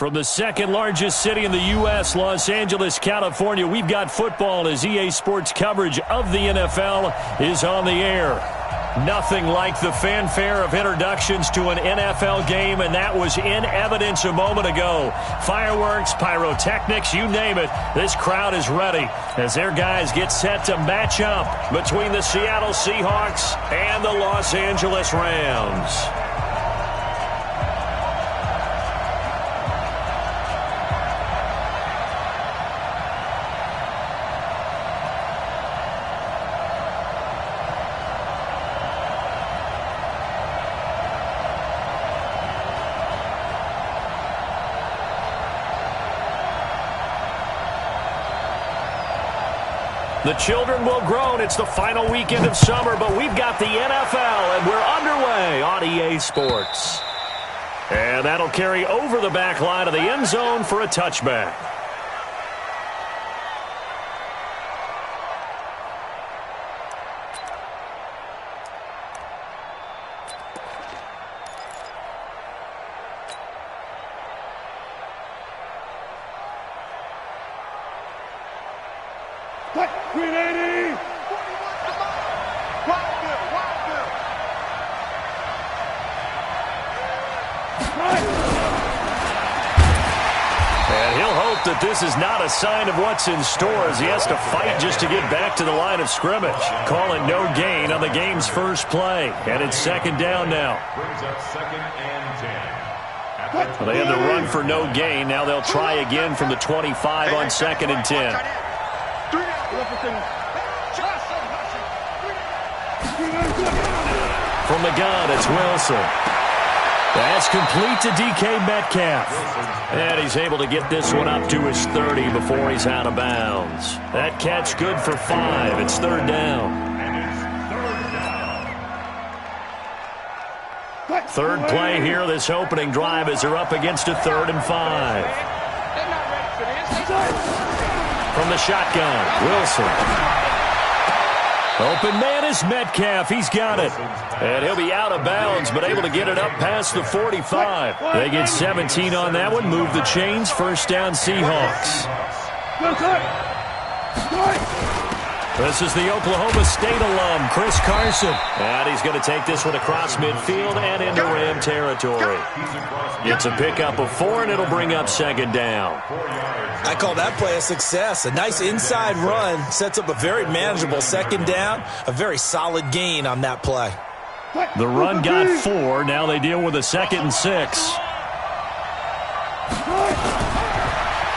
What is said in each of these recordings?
From the second largest city in the U.S., Los Angeles, California, we've got football as EA Sports coverage of the NFL is on the air. Nothing like the fanfare of introductions to an NFL game, and that was in evidence a moment ago. Fireworks, pyrotechnics, you name it, this crowd is ready as their guys get set to match up between the Seattle Seahawks and the Los Angeles Rams. The children will groan. It's the final weekend of summer, but we've got the NFL, and we're underway on EA Sports. And that'll carry over the back line of the end zone for a touchback. That this is not a sign of what's in store as he has to fight just to get back to the line of scrimmage. Call it no gain on the game's first play. And it's second down now. Well, they had the run for no gain. Now they'll try again from the 25 on second and 10. From the gun, it's Wilson. That's complete to DK Metcalf. And he's able to get this one up to his 30 before he's out of bounds. That catch good for 5. It's third down. Third play here, this opening drive, as they're up against a 3rd and 5. From the shotgun, Wilson. Open man is Metcalf. He's got it. And he'll be out of bounds, but able to get it up past the 45. They get 17 on that one. Move the chains. First down, Seahawks. This is the Oklahoma State alum, Chris Carson. And he's going to take this one across midfield and into Ram territory. It's a pickup of 4, and it'll bring up second down. I call that play a success. A nice inside run sets up a very manageable second down. A very solid gain on that play. The run got 4. Now they deal with a 2nd and 6.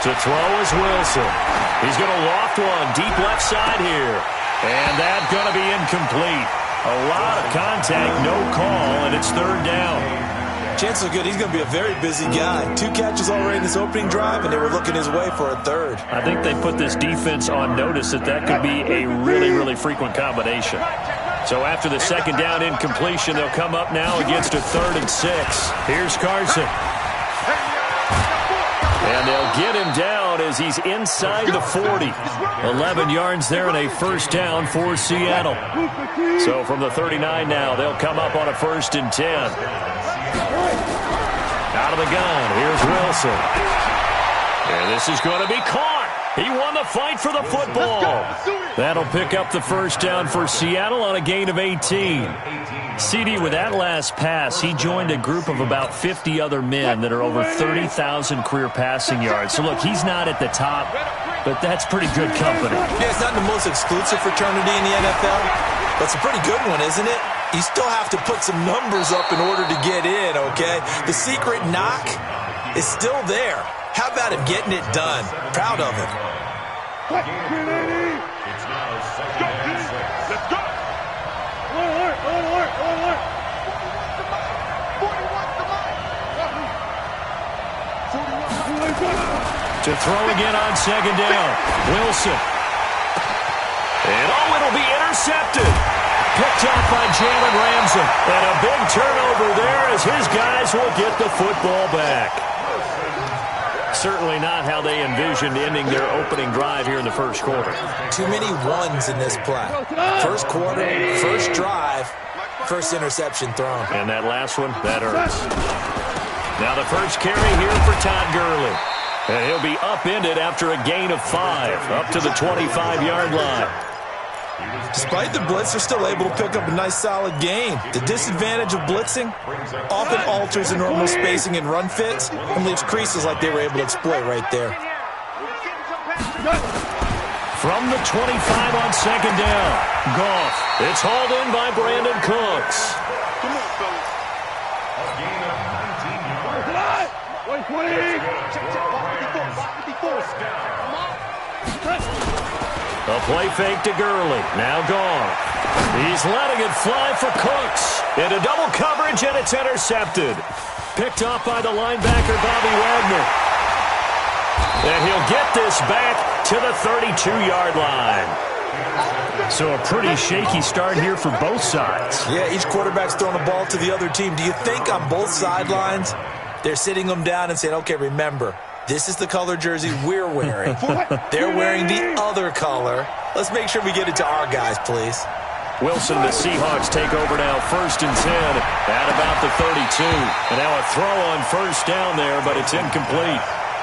To throw is Wilson. He's going to loft one deep left side here. And that's going to be incomplete. A lot of contact, no call, and it's third down. Chances are good he's going to be a very busy guy. 2 catches already in this opening drive, and they were looking his way for a 3rd. I think they put this defense on notice that could be a really, really frequent combination. So after the second down incompletion, they'll come up now against a 3rd and 6. Here's Carson. And they'll get him down as he's inside the 40. 11 yards there and a first down for Seattle. So from the 39 now, they'll come up on a 1st and 10. Out of the gun, here's Wilson. And this is going to be caught. He won the fight for the football. That'll pick up the first down for Seattle on a gain of 18. CD, with that last pass, he joined a group of about 50 other men that are over 30,000 career passing yards. So, look, he's not at the top, but that's pretty good company. Yeah, it's not the most exclusive fraternity in the NFL, but it's a pretty good one, isn't it? You still have to put some numbers up in order to get in, okay? The secret knock is still there. How about him getting it done? Proud of him. It's now second and 6. Let's go. To throw again on second down. Wilson. And it'll be intercepted. Picked off by Jalen Ramsey. And a big turnover there as his guys will get the football back. Certainly not how they envisioned ending their opening drive here in the first quarter. Too many ones in this play. First quarter, first drive, first interception thrown. And that last one, that hurts. Now the first carry here for Todd Gurley. And he'll be upended after a gain of 5, up to the 25-yard line. Despite the blitz, they're still able to pick up a nice, solid gain. The disadvantage of blitzing often alters the normal spacing and run fits and leaves creases like they were able to exploit right there. From the 25 on second down, Goff. It's hauled in by Brandon Cooks. A play fake to Gurley. Now Goff. He's letting it fly for Cooks. Into double coverage, and it's intercepted. Picked off by the linebacker, Bobby Wagner. And he'll get this back to the 32-yard line. So a pretty shaky start here for both sides. Yeah, each quarterback's throwing the ball to the other team. Do you think on both sidelines they're sitting them down and saying, okay, remember, this is the color jersey we're wearing. They're wearing the other color. Let's make sure we get it to our guys, please. Wilson, the Seahawks take over now, 1st and 10 at about the 32. And now a throw on first down there, but it's incomplete.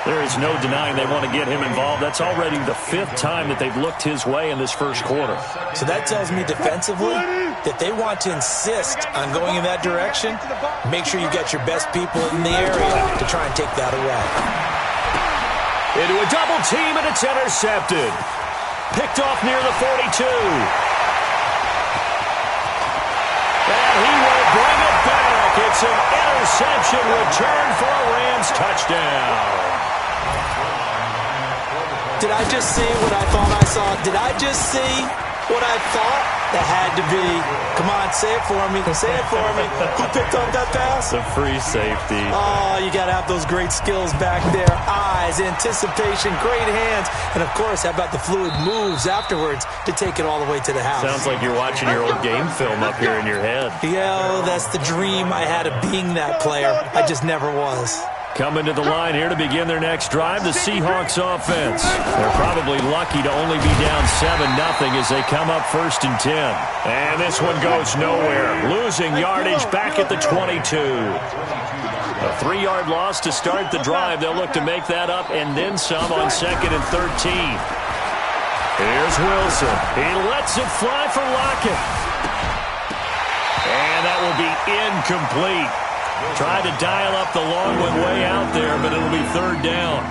There is no denying they want to get him involved. That's already the 5th time that they've looked his way in this first quarter. So that tells me defensively that they want to insist on going in that direction. Make sure you get your best people in the area to try and take that away. Into a double team, and it's intercepted. Picked off near the 42. And he will bring it back. It's an interception return for a Rams touchdown. Did I just see what I thought I saw? Did I just see what I thought? That had to be. Come on, say it for me. Say it for me. Who picked up that pass? The free safety. Oh, you got to have those great skills back there. Eyes, anticipation, great hands. And, of course, how about the fluid moves afterwards to take it all the way to the house? Sounds like you're watching your old game film up here in your head. Yeah, that's the dream I had of being that player. I just never was. Coming to the line here to begin their next drive, the Seahawks offense. They're probably lucky to only be down 7-0 as they come up 1st and 10. And this one goes nowhere. Losing yardage back at the 22. A 3-yard loss to start the drive. They'll look to make that up and then some on 2nd and 13. Here's Wilson. He lets it fly for Lockett. And that will be incomplete. Tried to dial up the long one way out there, but it'll be 3rd down.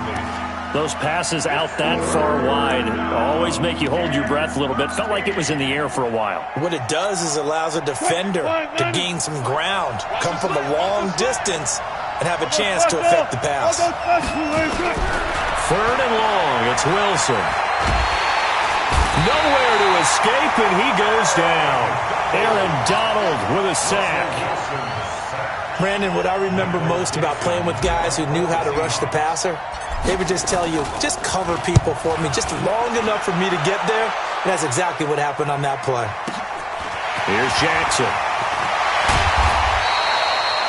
Those passes out that far wide always make you hold your breath a little bit. Felt like it was in the air for a while. What it does is allows a defender to gain some ground, come from a long distance, and have a chance to affect the pass. 3rd and long. It's Wilson. Nowhere to escape, and he goes down. Aaron Donald with a sack. Brandon, what I remember most about playing with guys who knew how to rush the passer, they would just tell you, just cover people for me, just long enough for me to get there. And that's exactly what happened on that play. Here's Jackson.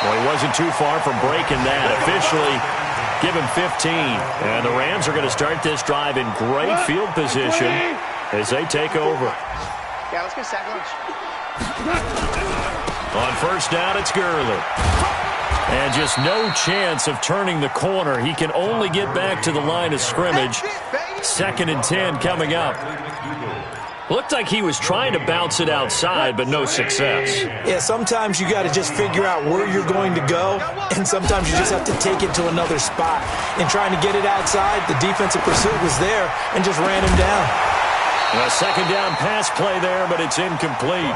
Well, he wasn't too far from breaking that. Officially, give him 15. And the Rams are going to start this drive in great field position as they take over. Yeah, let's get sack lunch. On 1st down, it's Gurley. And just no chance of turning the corner. He can only get back to the line of scrimmage. 2nd and 10 coming up. Looked like he was trying to bounce it outside, but no success. Yeah, sometimes you got to just figure out where you're going to go, and sometimes you just have to take it to another spot. In trying to get it outside, the defensive pursuit was there and just ran him down. A 2nd down pass play there, but it's incomplete.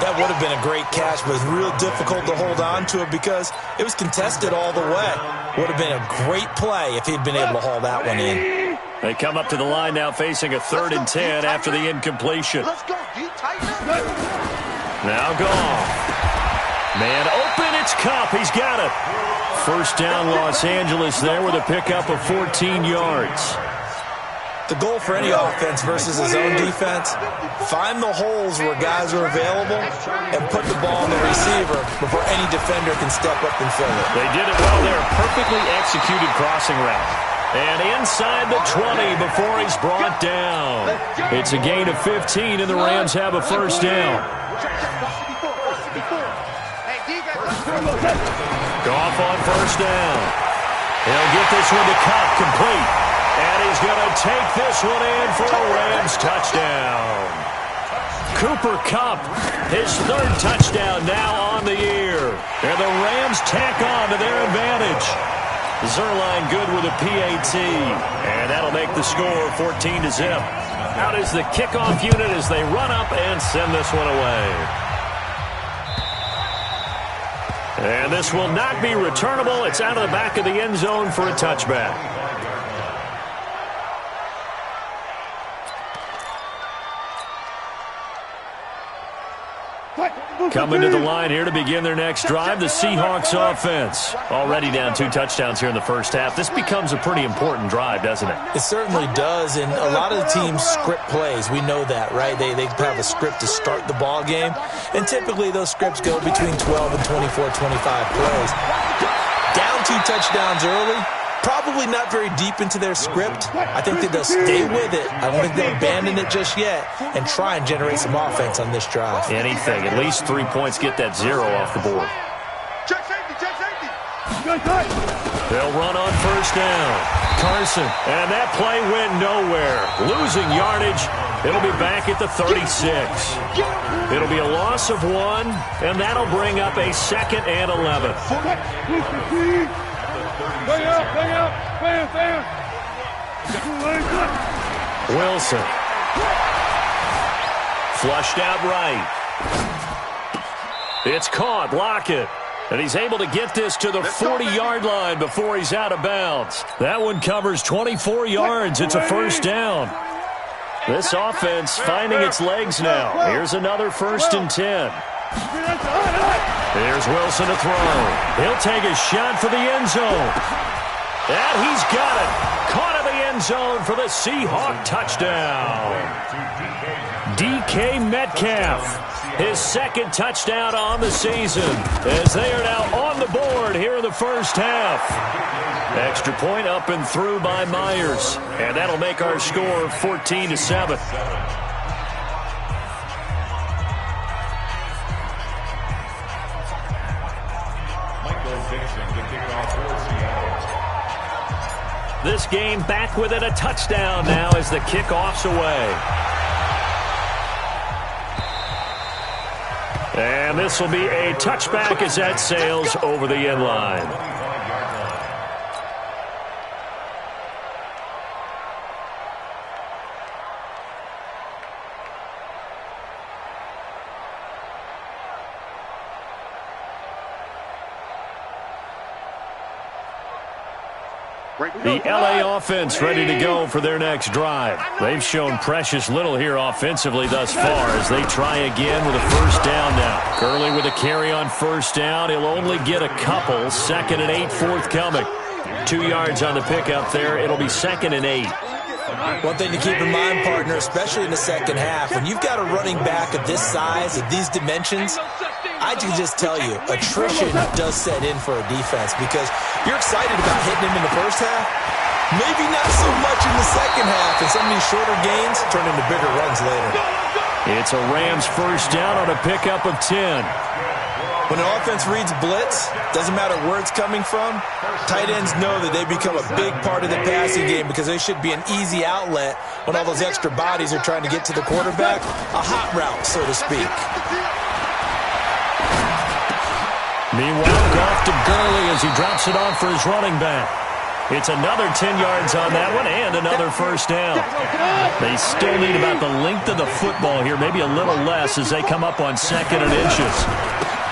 That would have been a great catch, but it's real difficult to hold on to it because it was contested all the way. Would have been a great play if he'd been able to haul that one in. They come up to the line now facing a 3rd and 10 after the incompletion. Now Goff. Man open, it's Kupp. He's got it. 1st down Los Angeles there with a pickup of 14 yards. The goal for any offense versus his own defense, find the holes where guys are available and put the ball on the receiver before any defender can step up and fill it. They did it well there. Perfectly executed crossing route. And inside the 20 before he's brought down. It's a gain of 15, and the Rams have a 1st down. Goff on first down. He'll get this one to Kupp, complete. And he's going to take this one in for a Rams touchdown. Cooper Kupp, his third touchdown now on the year. And the Rams tack on to their advantage. Zerline good with a PAT. And that'll make the score 14-0. Out is the kickoff unit as they run up and send this one away. And this will not be returnable. It's out of the back of the end zone for a touchback. Coming to the line here to begin their next drive, the Seahawks offense. Already down 2 touchdowns here in the first half. This becomes a pretty important drive, doesn't it? It certainly does, and a lot of the teams script plays. We know that, right? They have a script to start the ball game, and typically those scripts go between 12 and 24, 25 plays. Down 2 touchdowns early, probably not very deep into their script. I think that they'll stay with it. I don't think they'll abandon it just yet and try and generate some offense on this drive. Anything. At least 3 points, get that 0 off the board. Check safety, check safety. They'll run on first down. Carson, and that play went nowhere. Losing yardage. It'll be back at the 36. It'll be a loss of 1, and that'll bring up a 2nd and 11. Wilson. Flushed out right. It's caught. Lockett. And he's able to get this to the 40-yard line before he's out of bounds. That one covers 24 yards. It's a first down. This offense finding its legs now. Here's another 1st and 10. Here's Wilson to throw. He'll take a shot for the end zone. And he's got it. Caught in the end zone for the Seahawk touchdown. DK Metcalf, his 2nd touchdown on the season, as they are now on the board here in the first half. Extra point up and through by Myers. And that'll make our score 14-7. This game back within a touchdown now as the kickoff's away. And this will be a touchback as that sails over the end line. The LA offense ready to go for their next drive. They've shown precious little here offensively thus far as they try again with a first down now. Gurley with a carry on first down. He'll only get a couple. 2nd and 8 forthcoming. 2 yards on the pickup there. It'll be 2nd and 8. One thing to keep in mind, partner, especially in the second half, when you've got a running back of this size, of these dimensions, I can just tell you, attrition does set in for a defense because you're excited about hitting him in the first half. Maybe not so much in the second half, and some of these shorter gains turn into bigger runs later. It's a Rams first down on a pickup of 10. When an offense reads blitz, doesn't matter where it's coming from, tight ends know that they become a big part of the passing game because they should be an easy outlet when all those extra bodies are trying to get to the quarterback. A hot route, so to speak. Meanwhile, Goff to Gurley as he drops it off for his running back. It's another 10 yards on that one and another first down. They still need about the length of the football here, maybe a little less as they come up on 2nd and inches.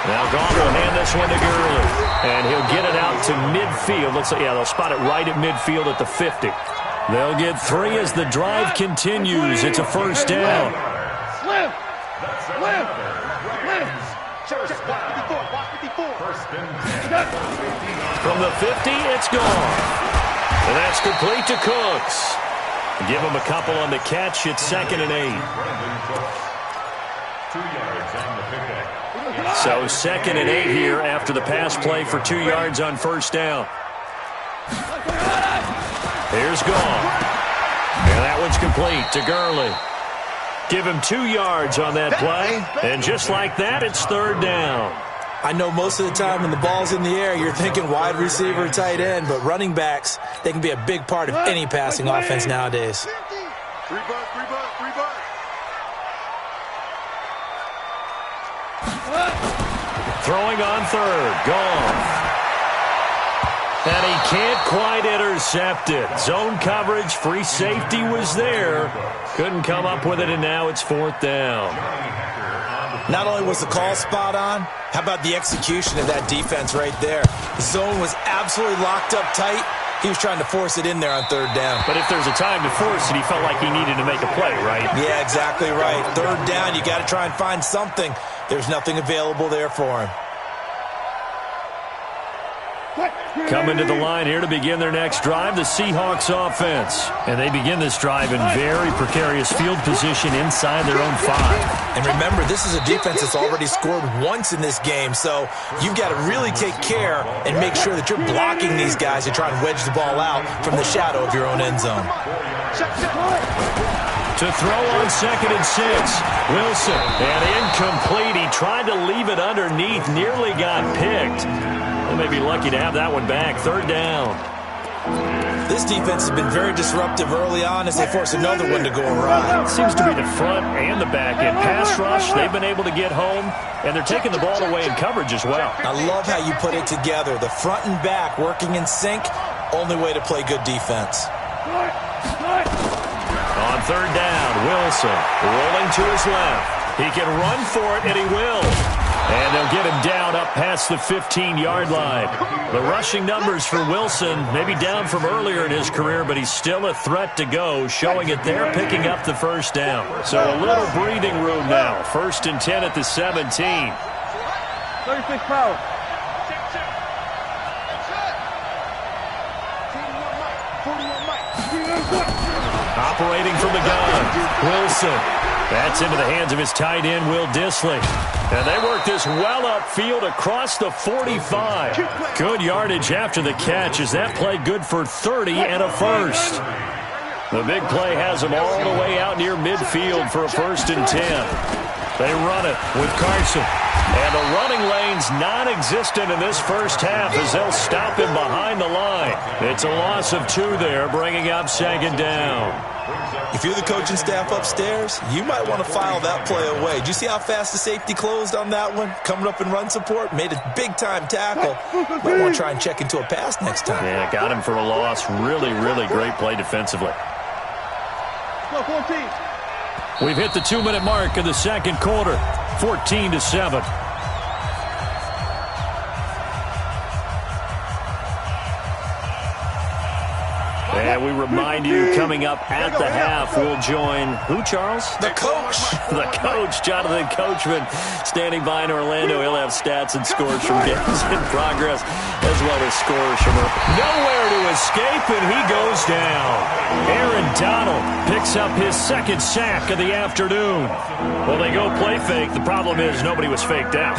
Now Goff will hand this one to Gurley, and he'll get it out to midfield. Looks like, yeah, they'll spot it right at midfield at the 50. They'll get 3 as the drive continues. It's a first down. From the 50, it's gone. And that's complete to Cooks. Give him a couple on the catch. It's 2nd and 8. 2 yards on the pickup. So 2nd and 8 here after the pass play for 2 yards on first down. Here's Goff. And that one's complete to Gurley. Give him 2 yards on that play. And just like that, it's 3rd down. I know most of the time when the ball's in the air, you're thinking wide receiver, tight end, but running backs, they can be a big part of any passing offense nowadays. Free buzz, free buzz, free buzz. Throwing on third. Gone. And he can't quite intercept it. Zone coverage, free safety was there. Couldn't come up with it, and now it's fourth down. Not only was the call spot on, how about the execution of that defense right there? The zone was absolutely locked up tight. He was trying to force it in there on third down. But if there's a time to force it, he felt like he needed to make a play, right? Yeah, exactly right. Third down, you got to try and find something. There's nothing available there for him. Coming to the line here to begin their next drive, the Seahawks offense. And they begin this drive in very precarious field position inside their own 5. And remember, this is a defense that's already scored once in this game, so you've got to really take care and make sure that you're blocking these guys to try and wedge the ball out from the shadow of your own end zone. To throw on 2nd and 6, Wilson. And incomplete. He tried to leave it underneath, nearly got picked. They may be lucky to have that one back. Third down. This defense has been very disruptive early on as they force another one to go awry. Seems to be the front and the back end. Pass rush, they've been able to get home, and they're taking the ball away in coverage as well. I love how you put it together. The front and back working in sync, only way to play good defense. On third down, Wilson rolling to his left. He can run for it, and he will. And they'll get him down up past the 15-yard line. The rushing numbers for Wilson, maybe down from earlier in his career, but he's still a threat to go, showing it there, picking up the first down. So a little breathing room now. 1st and 10 at the 17. 36 power. Operating from the gun, Wilson. That's into the hands of his tight end, Will Dissly. And they work this well upfield across the 45. Good yardage after the catch as that play good for 30 and a first. The big play has them all the way out near midfield for a 1st and 10. They run it with Carson. And the running lane's non-existent in this first half as they'll stop him behind the line. It's a loss of 2 there, bringing up 2nd down. If you're the coaching staff upstairs, you might want to file that play away. Did you see how fast the safety closed on that one? Coming up in run support, made a big-time tackle. Might want to try and check into a pass next time. Yeah, got him for a loss. Really, really great play defensively. We've hit the 2-minute mark of the second quarter. 14-7. And we remind you, coming up at the half, we'll join who, Charles? The coach. The coach, Jonathan Coachman, standing by in Orlando. He'll have stats and scores from games in progress, as well as scores from nowhere to escape, and he goes down. Aaron Donald picks up his 2nd sack of the afternoon. Well, they go play fake. The problem is nobody was faked out.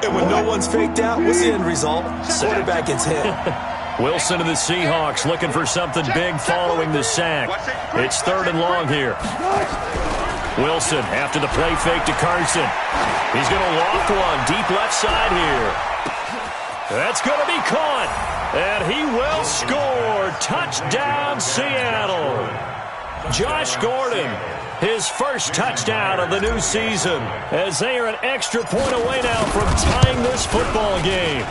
And when no one's faked out, what's the end result? Quarterback gets hit. Wilson and the Seahawks looking for something big following the sack. It's 3rd and long here. Wilson after the play fake to Carson. He's going to loft one deep left side here. That's going to be caught. And he will score. Touchdown, Seattle. Josh Gordon, his first touchdown of the new season, as they are an extra point away now from tying this football game.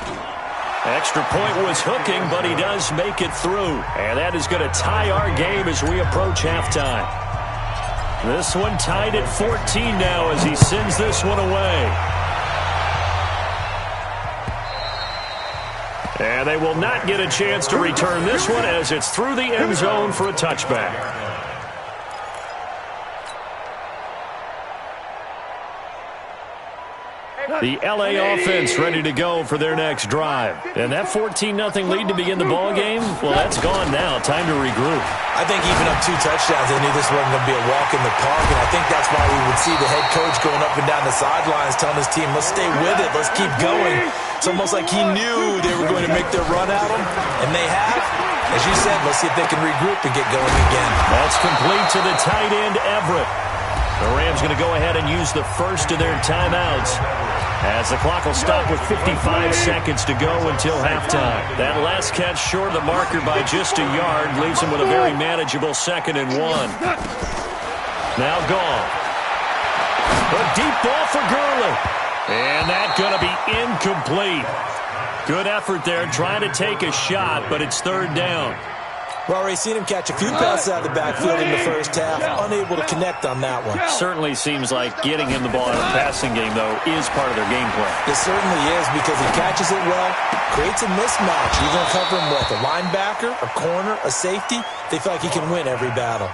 Extra point was hooking, but he does make it through. And that is going to tie our game as we approach halftime. This one tied at 14 now as he sends this one away. And they will not get a chance to return this one as it's through the end zone for a touchback. The L.A. offense ready to go for their next drive. And that 14-0 lead to begin the ball game, well, that's gone now. Time to regroup. I think even up 2 touchdowns, they knew this wasn't going to be a walk in the park, and I think that's why we would see the head coach going up and down the sidelines telling his team, let's stay with it, let's keep going. It's almost like he knew they were going to make their run at him, and they have. As you said, let's see if they can regroup and get going again. That's complete to the tight end, Everett. The Rams going to go ahead and use the first of their timeouts, as the clock will stop with 55 seconds to go until halftime. That last catch short of the marker by just a yard leaves him with a very manageable 2nd and 1. Now gone. A deep ball for Gurley. And that's going to be incomplete. Good effort there trying to take a shot, but it's 3rd down. We've already seen him catch a few passes out of the backfield in the first half, unable to connect on that one. Certainly seems like getting him the ball in a passing game, though, is part of their game plan. It certainly is, because he catches it well, creates a mismatch. You're going to cover him with a linebacker, a corner, a safety. They feel like he can win every battle.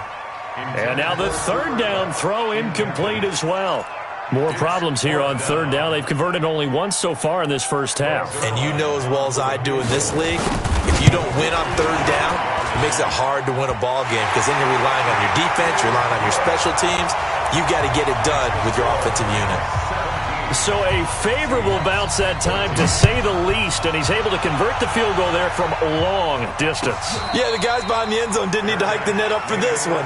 And now the 3rd down throw incomplete as well. More problems here on 3rd down. They've converted only once so far in this first half. And you know as well as I do in this league, if you don't win on 3rd down, it makes it hard to win a ball game, because then you're relying on your defense, you're relying on your special teams. You've got to get it done with your offensive unit. So a favorable bounce that time, to say the least, and he's able to convert the field goal there from a long distance. Yeah, the guys behind the end zone didn't need to hike the net up for this one.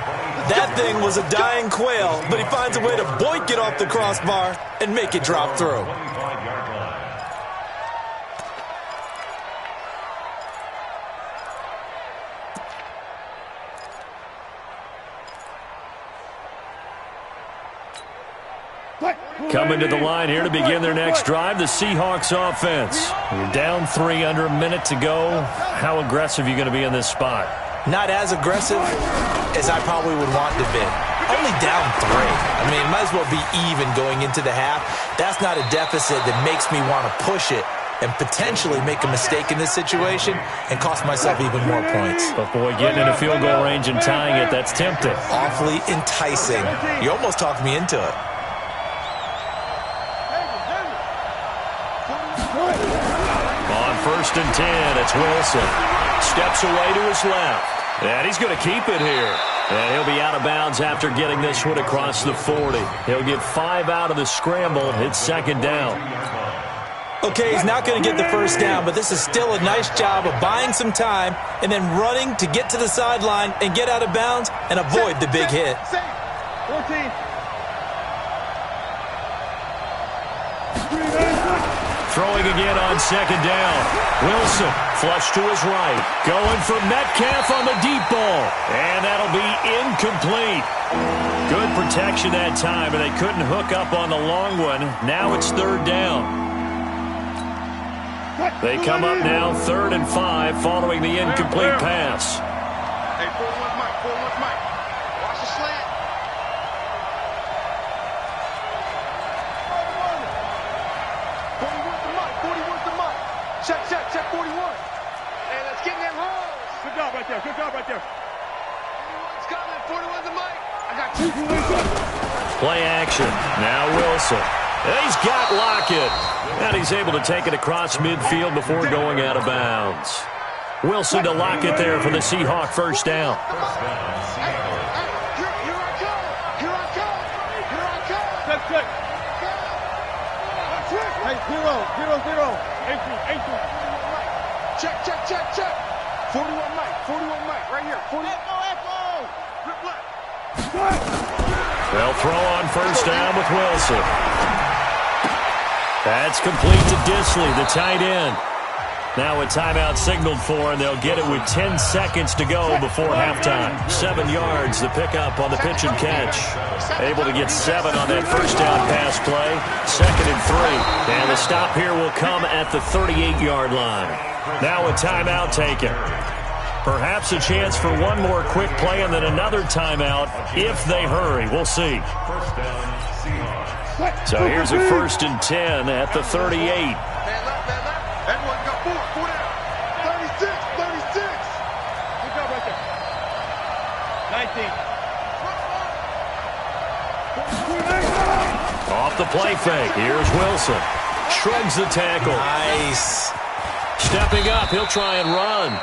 That thing was a dying quail, but he finds a way to boink it off the crossbar and make it drop through. Coming to the line here to begin their next drive, the Seahawks offense. You're down 3, under a minute to go. How aggressive are you going to be in this spot? Not as aggressive as I probably would want to be. Only down 3. I mean, might as well be even going into the half. That's not a deficit that makes me want to push it and potentially make a mistake in this situation and cost myself even more points. But boy, getting into field goal range and tying it, that's tempting. Awfully enticing. You almost talked me into it. On 1st and 10, it's Wilson. Steps away to his left. And he's going to keep it here. And he'll be out of bounds after getting this one across the 40. He'll get 5 out of the scramble. It's 2nd down. Okay, he's not going to get the 1st down, but this is still a nice job of buying some time and then running to get to the sideline and get out of bounds and avoid the big hit. 14. Throwing again on 2nd down. Wilson, flush to his right. Going for Metcalf on the deep ball. And that'll be incomplete. Good protection that time, and they couldn't hook up on the long one. Now it's 3rd down. They come up now 3rd and 5 following the incomplete pass. Hey, 4-1 Mike, 4-1 Mike. Watch the slant. 41 to Mike, 41 to Mike. Check 41. Hey, let's get in that hole. Good job right there. Good job right there. 41's coming, 41 to Mike. I got 2. Play action. Now Wilson. He's got Lockett. And he's able to take it across midfield before going out of bounds. Wilson to Lockett there for the Seahawk 1st down. Hey, here I come. Here I come. Here I come. Check. Hey, 0. 8. Check. 41 Mike. Right here. 40. Rip left. They'll throw on 1st down with Wilson. That's complete to Disley, the tight end. Now a timeout signaled for, and they'll get it with 10 seconds to go before halftime. 7 yards, the pickup on the pitch and catch. Able to get 7 on that 1st down pass play. 2nd and 3. And the stop here will come at the 38-yard line. Now a timeout taken. Perhaps a chance for one more quick play and then another timeout if they hurry. We'll see. So here's a 1st and 10 at the 38. Man left. Everyone got 4 down. 36. Good job right there. 19. Off the play fake. Here's Wilson. Shrugs the tackle. Nice. Stepping up, he'll try and run.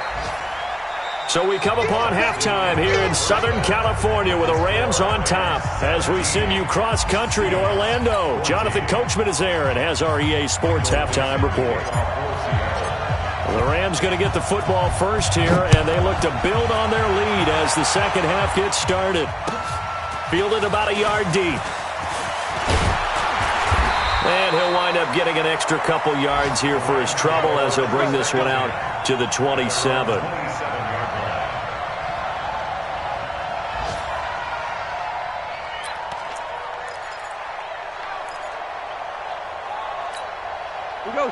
So we come upon halftime here in Southern California with the Rams on top as we send you cross-country to Orlando. Jonathan Coachman is there and has our EA Sports halftime report. The Rams going to get the football first here, and they look to build on their lead as the second half gets started. Fielded about a yard deep. And he'll wind up getting an extra couple yards here for his trouble as he'll bring this one out to the 27.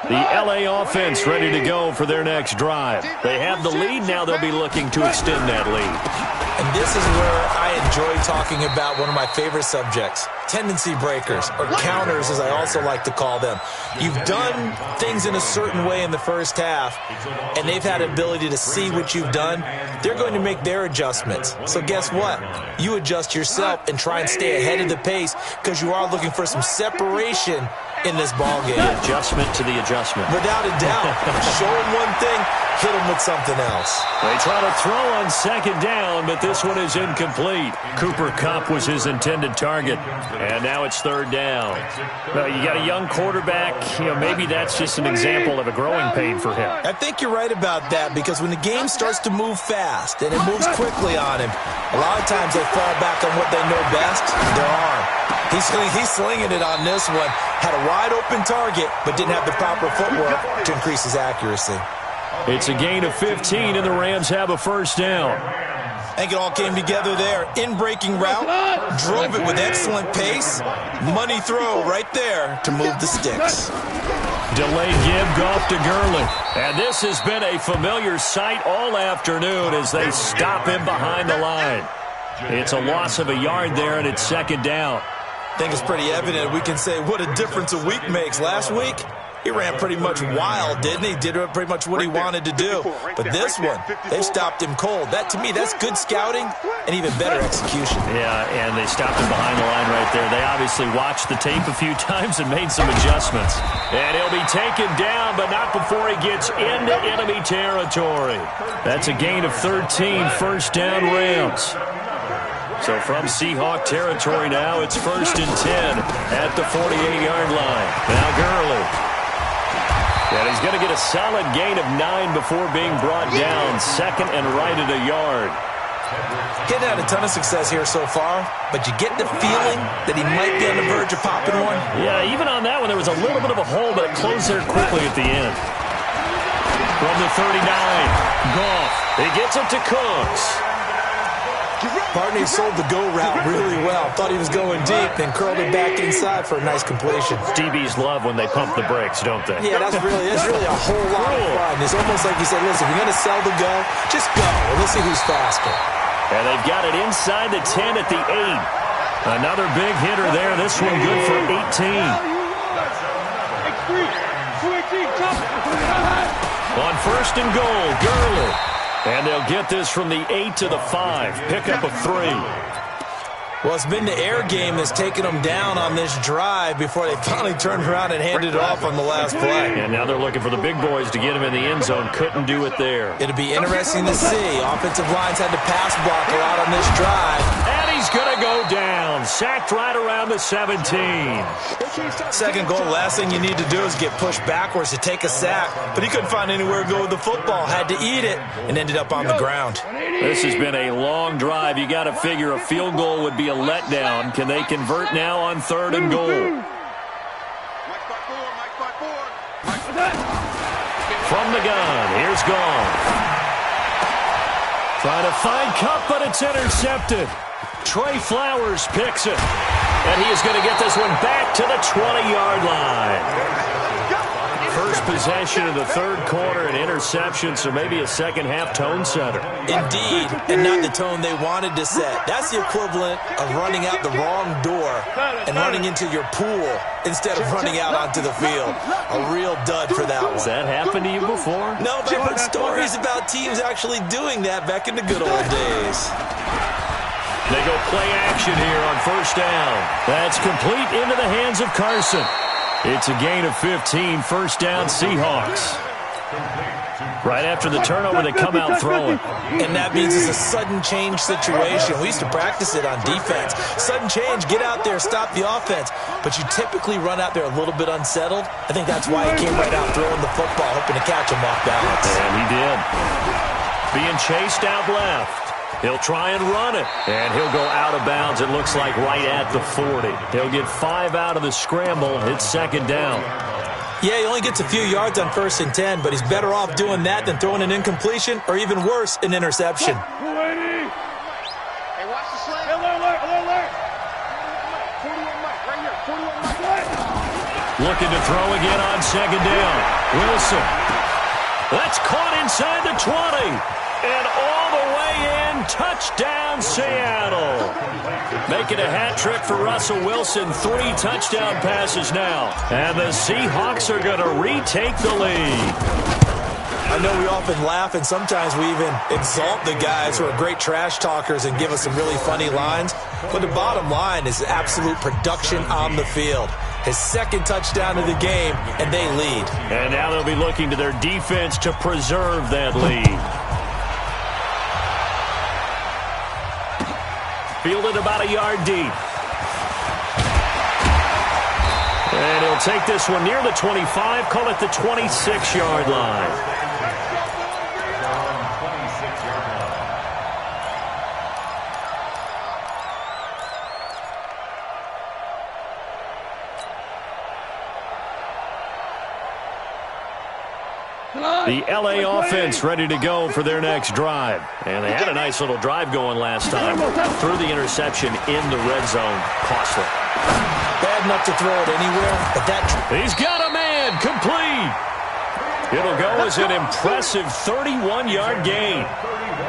The LA offense ready to go for their next drive. They have the lead. Now they'll be looking to extend that lead. And this is where I enjoy talking about one of my favorite subjects, tendency breakers, or counters as I also like to call them. You've done things in a certain way in the first half, and they've had the ability to see what you've done. They're going to make their adjustments. So guess what? You adjust yourself and try and stay ahead of the pace because you are looking for some separation in this ballgame. The adjustment to the adjustment. Without a doubt. Show them one thing, hit them with something else. They try to throw on second down, but this one is incomplete. Cooper Kupp was his intended target, and now it's third down. Well, you got a young quarterback. Maybe that's just an example of a growing pain for him. I think you're right about that because when the game starts to move fast and it moves quickly on him, a lot of times they fall back on what they know best, their arm. He's slinging it on this one. Had a wide-open target, but didn't have the proper footwork to increase his accuracy. It's a gain of 15, and the Rams have a first down. I think it all came together there. In-breaking route, drove it with excellent pace. Money throw right there to move the sticks. Delayed give, Goff to Gurley. And this has been a familiar sight all afternoon as they stop him behind the line. It's a loss of a yard there, and it's second down. I think it's pretty evident. We can say what a difference a week makes. Last week, he ran pretty much wild, didn't he? Did pretty much what he wanted to do. But this one, they stopped him cold. That, to me, that's good scouting and even better execution. Yeah, and they stopped him behind the line right there. They obviously watched the tape a few times and made some adjustments. And he'll be taken down, but not before he gets into enemy territory. That's a gain of 13, first down Rams. So from Seahawk territory now, it's 1st and 10 at the 48-yard line. Now Gurley. And he's going to get a solid gain of 9 before being brought down. Second and right at a yard. Getting had a ton of success here so far, but you get the feeling that he might be on the verge of popping one. Yeah, even on that one, there was a little bit of a hole, but it closed there quickly at the end. From the 39, Goff. He gets it to Cooks. Partney sold the go route really well. Thought he was going deep, then curled it back inside for a nice completion. DBs love when they pump the brakes, don't they? Yeah, that's really a whole lot of fun. It's almost like you said, listen, we're going to sell the go. Just go, and let's see who's faster. And they've got it inside the 10 at the 8. Another big hitter there. This one good for 18. On 1st and goal, Gurley. And they'll get this from the 8 to the 5. Pickup of 3. Well, it's been the air game that's taken them down on this drive before they finally turned around and handed it off on the last play. And now they're looking for the big boys to get him in the end zone. Couldn't do it there. It'll be interesting to see. Offensive lines had to pass block a lot on this drive. And he's going to go down. Sacked right around the 17. Second goal, last thing you need to do is get pushed backwards to take a sack. But he couldn't find anywhere to go with the football. Had to eat it and ended up on the ground. This has been a long drive. You got to figure a field goal would be a letdown. Can they convert now on 3rd and goal? From the gun, here's Goff. Trying to find Kupp, but it's intercepted. Trey Flowers picks it. And he is going to get this one back to the 20-yard line. First possession of the third quarter, an interception, so maybe a second-half tone setter. Indeed, and not the tone they wanted to set. That's the equivalent of running out the wrong door and running into your pool instead of running out onto the field. A real dud for that one. Has that happened to you before? No, but I've heard stories about teams actually doing that back in the good old days. They go play action here on 1st down. That's complete into the hands of Carson. It's a gain of 15, 1st down Seahawks. Right after the turnover, they come out throwing. And that means it's a sudden change situation. We used to practice it on defense. Sudden change, get out there, stop the offense. But you typically run out there a little bit unsettled. I think that's why he came right out throwing the football, hoping to catch him off balance. And he did. Being chased out left. He'll try and run it, and he'll go out of bounds, it looks like, right at the 40. He'll get 5 out of the scramble. It's second down. Yeah, he only gets a few yards on 1st and 10, but he's better off doing that than throwing an incompletion or even worse, an interception. Hey, watch the sled. Alert. 41 Mike, right here. 41 Mike. Looking to throw again on second down. Wilson. That's caught inside the 20. And all the way in, touchdown Seattle. Making a hat trick for Russell Wilson, 3 touchdown passes now. And the Seahawks are going to retake the lead. I know we often laugh, and sometimes we even exalt the guys who are great trash talkers and give us some really funny lines. But the bottom line is absolute production on the field. His 2nd touchdown of the game, and they lead. And now they'll be looking to their defense to preserve that lead. Fielded about a yard deep. And he'll take this one near the 25, call it the 26-yard line. The L.A. offense ready to go for their next drive. And they had a nice little drive going last time. Threw the interception in the red zone. Costly. Bad enough to throw it anywhere, but that... He's got a man. Complete. It'll go as an impressive 31-yard gain.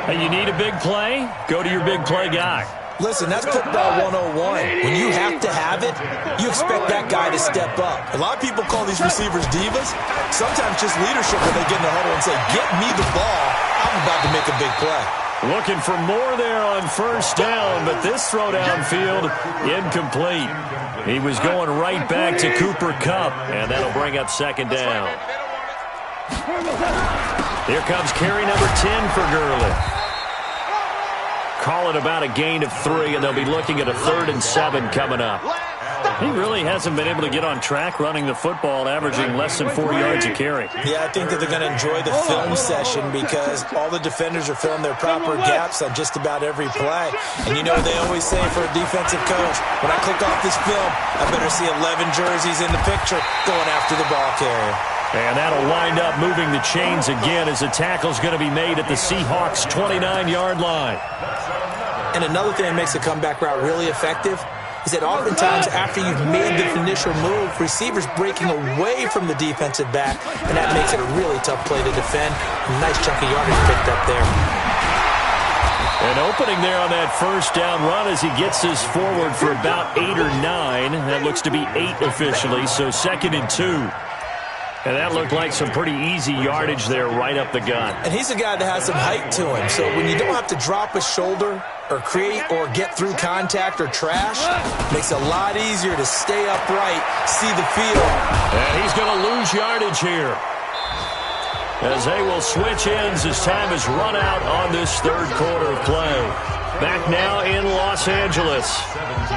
And you need a big play? Go to your big play guy. Listen, that's football 101. When you have to have it, you expect that guy to step up. A lot of people call these receivers divas. Sometimes just leadership when they get in the huddle and say, get me the ball. I'm about to make a big play. Looking for more there on 1st down, but this throw downfield, incomplete. He was going right back to Cooper Kupp, and that'll bring up 2nd down. Here comes carry number 10 for Gurley. Call it about a gain of 3, and they'll be looking at a 3rd and 7 coming up. He really hasn't been able to get on track running the football, averaging less than 4 yards a carry. Yeah, I think that they're going to enjoy the film session because all the defenders are filling their proper gaps on just about every play. And you know they always say for a defensive coach, when I click off this film, I better see 11 jerseys in the picture going after the ball carrier. And that'll wind up moving the chains again as the tackle's going to be made at the Seahawks' 29-yard line. And another thing that makes a comeback route really effective is that oftentimes after you've made the initial move, receivers breaking away from the defensive back, and that makes it a really tough play to defend. A nice chunk of yardage picked up there. An opening there on that 1st down run as he gets this forward for about 8 or 9. That looks to be 8 officially, so 2nd and 2. And that looked like some pretty easy yardage there right up the gut. And he's a guy that has some height to him. So when you don't have to drop a shoulder or create or get through contact or trash, makes it a lot easier to stay upright, see the field. And he's going to lose yardage here, as they will switch ends as time has run out on this 3rd quarter of play. Back now in Los Angeles.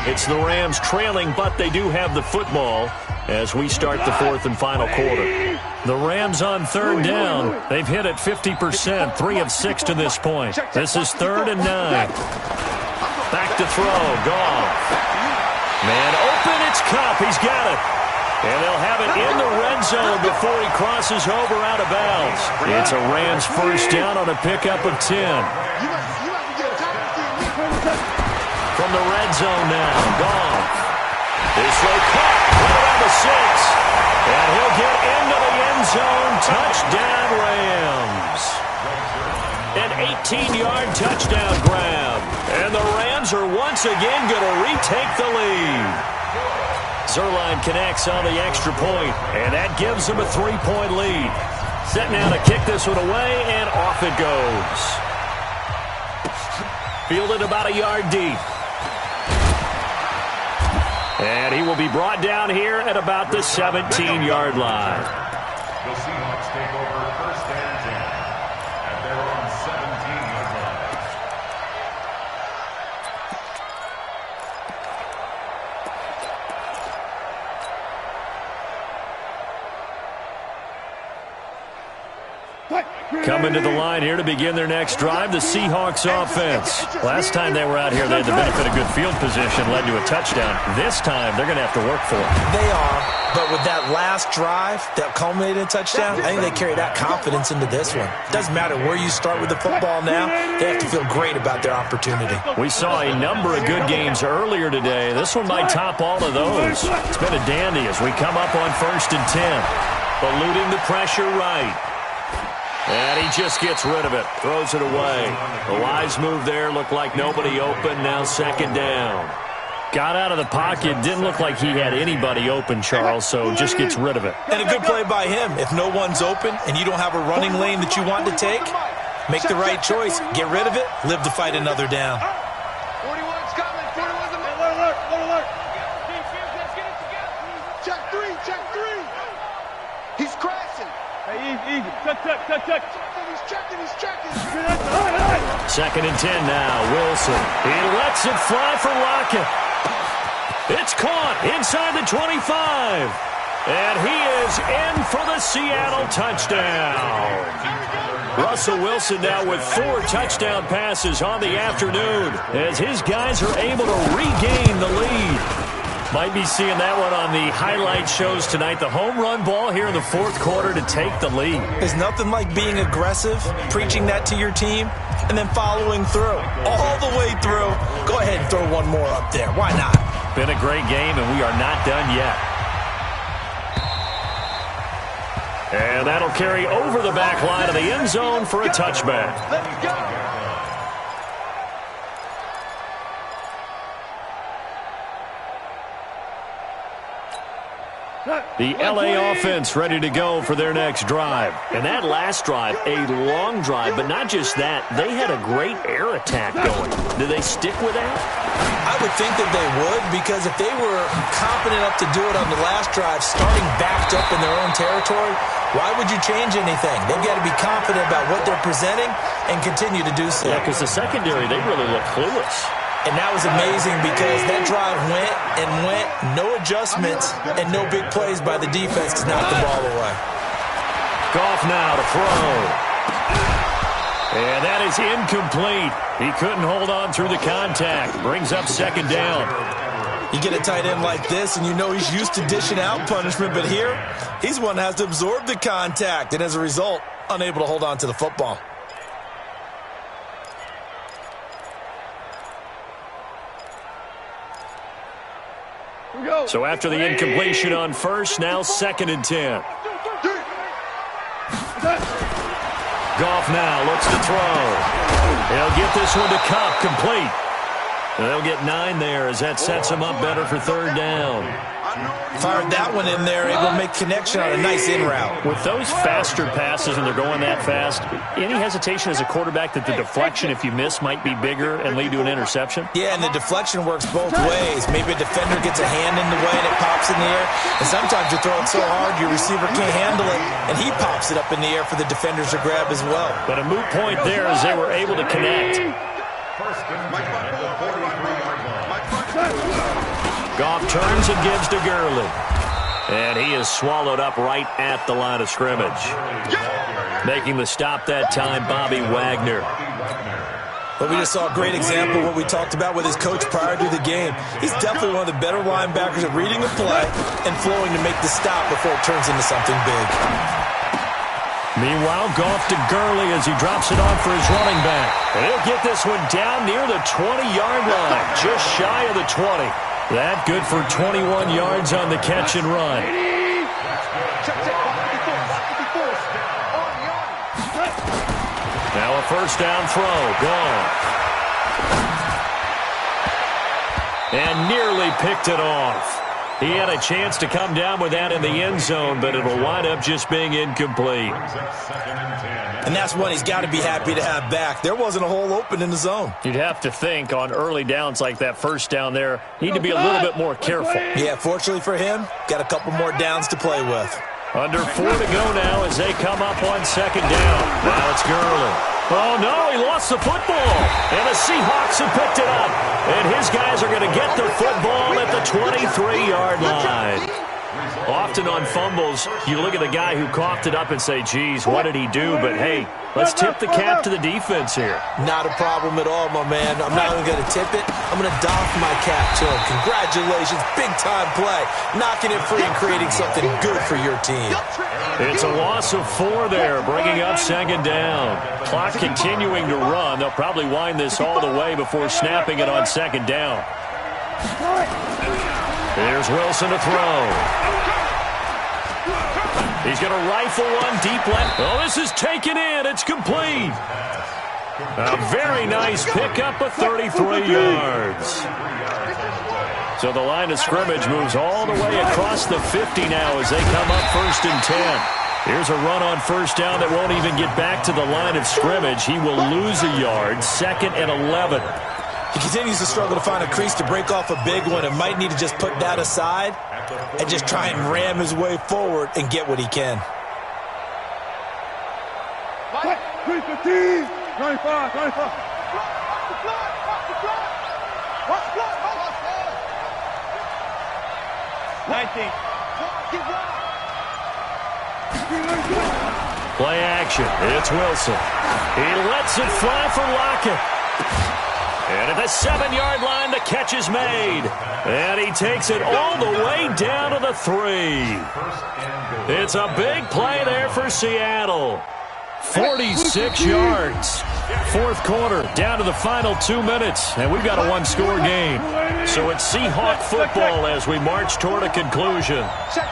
It's the Rams trailing, but they do have the football as we start the 4th and final quarter. The Rams on 3rd down. They've hit it 50%, 3 of 6 to this point. This is 3rd and 9. Back to throw, Goff. Man open, it's Kupp. He's got it. And they'll have it in the red zone before he crosses over out of bounds. It's a Rams 1st down on a pickup of 10. From the red zone now, Goff. This throw caught right around the 6. And he'll get into the end zone. Touchdown, Rams. An 18-yard touchdown grab. And the Rams are once again going to retake the lead. Zerline connects on the extra point, and that gives them a 3-point lead. Set now to kick this one away, and off it goes. Fielded about a yard deep. And he will be brought down here at about the 17-yard line. The Seahawks take over 1st and 10 at their own 17-yard line. What? Coming to the line here to begin their next drive, the Seahawks offense. Last time they were out here, they had the benefit of good field position, led to a touchdown. This time, they're going to have to work for it. They are, but with that last drive that culminated in a touchdown, I think they carry that confidence into this one. Doesn't matter where you start with the football now, they have to feel great about their opportunity. We saw a number of good games earlier today. This one might top all of those. It's been a dandy as we come up on 1st and 10. Eluding the pressure right. And he just gets rid of it, throws it away. A wise move there, looked like nobody open, now 2nd down. Got out of the pocket, didn't look like he had anybody open, Charles, so just gets rid of it. And a good play by him. If no one's open and you don't have a running lane that you want to take, make the right choice. Get rid of it, live to fight another down. 41's coming, 41's a Alert, alert. check three. He's crashing. Hey, easy. Check. He's checking. 2nd and 10 now, Wilson. He lets it fly for Lockett. It's caught inside the 25. And he is in for the Seattle touchdown. Russell Wilson now with 4 touchdown passes on the afternoon as his guys are able to regain the lead. Might be seeing that one on the highlight shows tonight. The home run ball here in the 4th quarter to take the lead. There's nothing like being aggressive, preaching that to your team, and then following through. All the way through. Go ahead and throw one more up there. Why not? Been a great game, and we are not done yet. And that'll carry over the back line of the end zone for a touchback. Let's go. The LA offense ready to go for their next drive. And that last drive, a long drive, but not just that. They had a great air attack going. Do they stick with that? I would think that they would, because if they were confident enough to do it on the last drive, starting backed up in their own territory, why would you change anything? They've got to be confident about what they're presenting and continue to do so. Yeah, because the secondary, they really look clueless. And that was amazing because that drive went and went, no adjustments, and no big plays by the defense to knock the ball away. Goff now to throw. And that is incomplete. He couldn't hold on through the contact. Brings up 2nd down. You get a tight end like this, and you know he's used to dishing out punishment, but here, he's one that has to absorb the contact, and as a result, unable to hold on to the football. So after the incompletion on 1st, now 2nd and 10. Goff now looks to throw. He'll get this one to Cup, complete. They'll get 9 there as that sets him up better for 3rd down. Fired that one in there, able to make connection on a nice in route. With those faster passes and they're going that fast, any hesitation as a quarterback that the deflection, if you miss, might be bigger and lead to an interception? Yeah, and the deflection works both ways. Maybe a defender gets a hand in the way and it pops in the air. And sometimes you throw it so hard your receiver can't handle it, and he pops it up in the air for the defenders to grab as well. But a moot point there as they were able to connect. Goff turns and gives to Gurley. And he is swallowed up right at the line of scrimmage. Making the stop that time, Bobby Wagner. But we just saw a great example of what we talked about with his coach prior to the game. He's definitely one of the better linebackers at reading a play and flowing to make the stop before it turns into something big. Meanwhile, Goff to Gurley as he drops it off for his running back. And he'll get this one down near the 20-yard line, just shy of the 20. That good for 21 yards on the catch and run. Now a 1st down throw, gone. And nearly picked it off. He had a chance to come down with that in the end zone, but it will wind up just being incomplete. And that's one he's got to be happy to have back. There wasn't a hole open in the zone. You'd have to think on early downs like that 1st down there, need to be a little bit more careful. Yeah, fortunately for him, got a couple more downs to play with. Under 4 to go now as they come up on 2nd down. Now it's Gurley. Oh, no, he lost the football. And the Seahawks have picked it up. And his guys are going to get the football at the 23-yard line. Often on fumbles, you look at the guy who coughed it up and say, geez, what did he do? But, hey, let's tip the cap to the defense here. Not a problem at all, my man. I'm not even going to tip it. I'm going to doff my cap to him. Congratulations. Big-time play. Knocking it free and creating something good for your team. It's a loss of 4 there, bringing up second down. Clock continuing to run. They'll probably wind this all the way before snapping it on second down. Here's Wilson to throw. He's going to rifle one deep left. Oh, this is taken in. It's complete. A very nice pickup of 33 yards. So the line of scrimmage moves all the way across the 50 now as they come up 1st and 10. Here's a run on first down that won't even get back to the line of scrimmage. He will lose a yard. 2nd and 11. He continues to struggle to find a crease to break off a big one and might need to just put that aside and just try and ram his way forward and get what he can. 315, 95, 95. 19. Play action. It's Wilson. He lets it fly for Lockett. And at the 7-yard line, the catch is made. And he takes it all the way down to the 3. It's a big play there for Seattle. 46 yards. 4th quarter, down to the final 2 minutes. And we've got a 1-score game. So it's Seahawk football as we march toward a conclusion.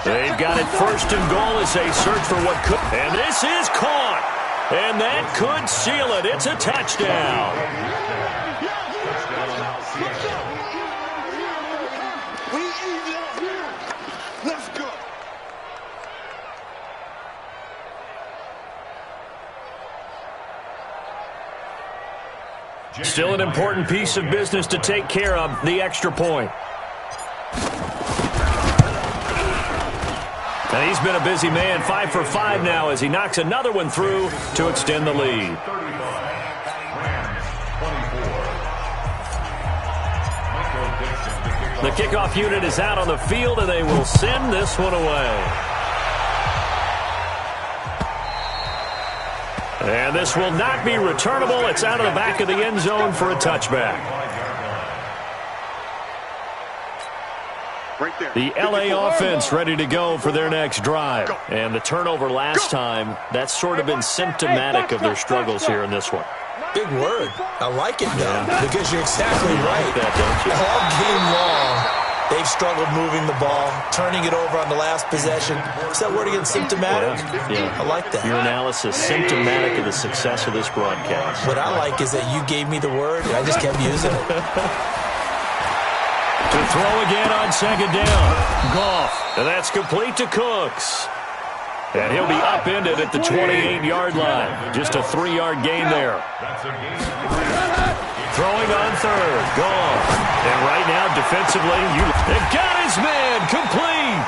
They've got it 1st and goal as they search for what could. And this is caught. And that could seal it. It's a touchdown. Still an important piece of business to take care of, the extra point. And he's been a busy man, 5 for 5 now as he knocks another one through to extend the lead. The kickoff unit is out on the field, and they will send this one away. And this will not be returnable. It's out of the back of the end zone for a touchback. The LA offense ready to go for their next drive. And the turnover last time, that's sort of been symptomatic of their struggles here in this one. Big word. I like it, though, because you're exactly right. That, don't you? All game long, they've struggled moving the ball, turning it over on the last possession. Is that word again, symptomatic? Yeah. I like that. Your analysis, symptomatic of the success of this broadcast. What I like is that you gave me the word, and I just kept using it. To throw again on second down. Goff. And that's complete to Cooks. And he'll be upended at the 28-yard line. Just a 3-yard gain there. Throwing on 3rd. Goff. And right now, defensively, they've got his man complete.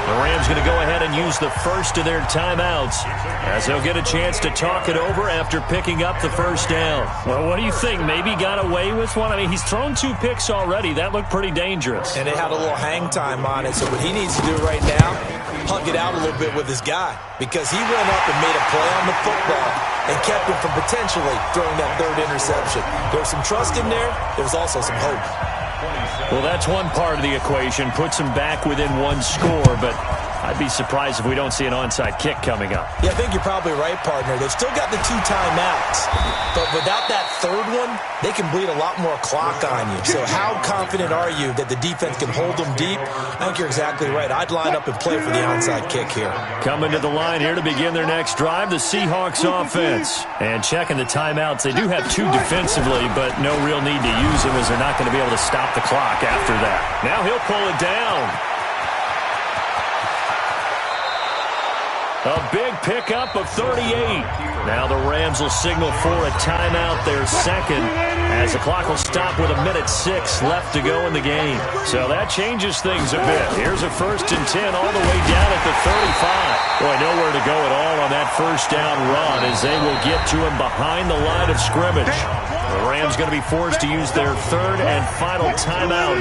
The Rams going to go ahead and use the first of their timeouts as they'll get a chance to talk it over after picking up the first down. Well, what do you think? Maybe got away with one? I mean, he's thrown 2 picks already. That looked pretty dangerous. And it had a little hang time on it. So what he needs to do right now, hug it out a little bit with his guy, because he went up and made a play on the football and kept him from potentially throwing that 3rd interception. There was some trust in there. There was also some hope. Well, that's one part of the equation. Puts him back within 1 score, but I'd be surprised if we don't see an onside kick coming up. Yeah, I think you're probably right, partner. They've still got the 2 timeouts, but without that 3rd one, they can bleed a lot more clock on you. So how confident are you that the defense can hold them deep? I think you're exactly right. I'd line up and play for the onside kick here. Coming to the line here to begin their next drive, the Seahawks offense. And checking the timeouts, they do have 2 defensively, but no real need to use them as they're not going to be able to stop the clock after that. Now he'll pull it down. A big pickup of 38. Now the Rams will signal for a timeout, their 2nd, as the clock will stop with 1:06 left to go in the game. So that changes things a bit. Here's a 1st and 10 all the way down at the 35. Boy, nowhere to go at all on that first down run as they will get to him behind the line of scrimmage. The Rams going to be forced to use their 3rd and final timeout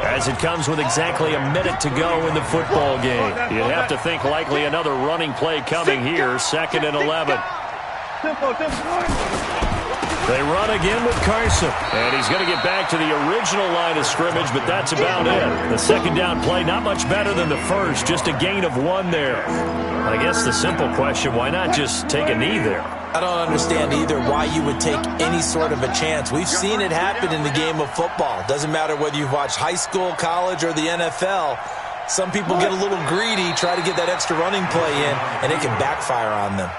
as it comes with exactly a minute to go in the football game. You'd have to think likely another running play coming here, 2nd and 11. They run again with Carson, and he's going to get back to the original line of scrimmage, but that's about it. The 2nd down play, not much better than the first, just a gain of 1 there. I guess the simple question, why not just take a knee there? I don't understand either why you would take any sort of a chance. We've seen it happen in the game of football. Doesn't matter whether you watch high school, college, or the NFL. Some people get a little greedy, try to get that extra running play in, and it can backfire on them.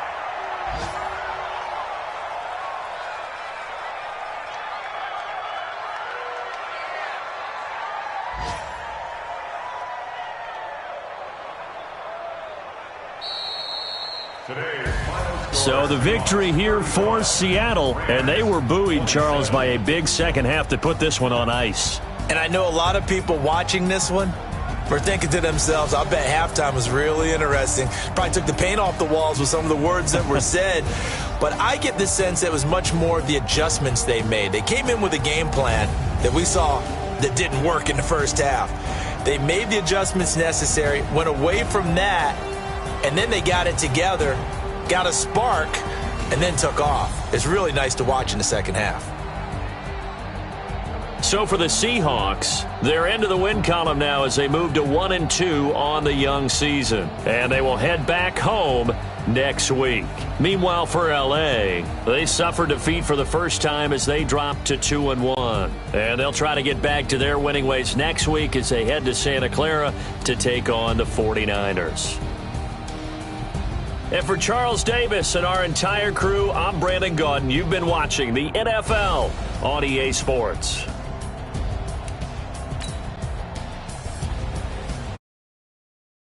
So the victory here for Seattle, and they were buoyed, Charles, by a big second half to put this one on ice. And I know a lot of people watching this one were thinking to themselves, I bet halftime was really interesting. Probably took the paint off the walls with some of the words that were said. But I get the sense that it was much more the adjustments they made. They came in with a game plan that we saw that didn't work in the first half. They made the adjustments necessary, went away from that, and then they got it together, got a spark, and then took off. It's really nice to watch in the second half. So for the Seahawks, they're into the win column now as they move to 1-2 on the young season. And they will head back home next week. Meanwhile, for LA, they suffered defeat for the first time as they dropped to 2-1. And they'll try to get back to their winning ways next week as they head to Santa Clara to take on the 49ers. And for Charles Davis and our entire crew, I'm Brandon Gaudin. You've been watching the NFL on EA Sports.